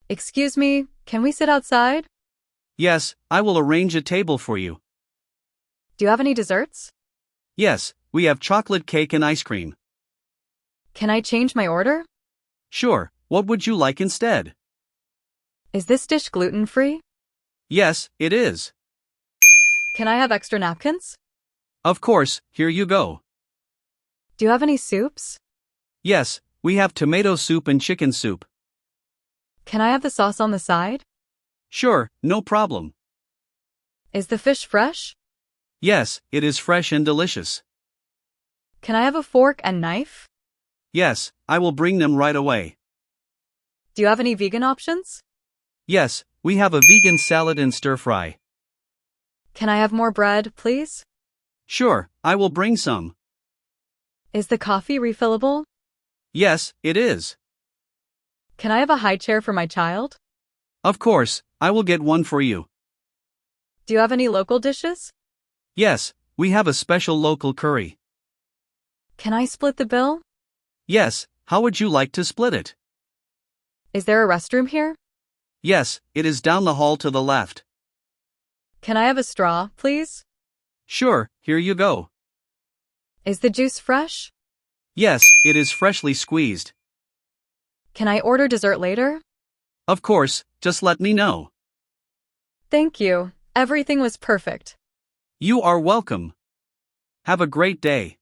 Excuse me, can we sit outside? Yes, I will arrange a table for you. Do you have any desserts? Yes, we have chocolate cake and ice cream. Can I change my order? Sure, what would you like instead? Is this dish gluten-free? Yes, it is. Can I have extra napkins? Of course, here you go. Do you have any soups? Yes, we have tomato soup and chicken soup. Can I have the sauce on the side? Sure, no problem. Is the fish fresh? Yes, it is fresh and delicious. Can I have a fork and knife? Yes, I will bring them right away. Do you have any vegan options? Yes, we have a vegan salad and stir fry. Can I have more bread, please? Sure, I will bring some. Is the coffee refillable? Yes, it is. Can I have a high chair for my child? Of course, I will get one for you. Do you have any local dishes? Yes, we have a special local curry. Can I split the bill? Yes, how would you like to split it? Is there a restroom here? Yes, it is down the hall to the left. Can I have a straw, please? Sure, here you go. Is the juice fresh? Yes, it is freshly squeezed. Can I order dessert later? Of course, just let me know. Thank you. Everything was perfect. You are welcome. Have a great day.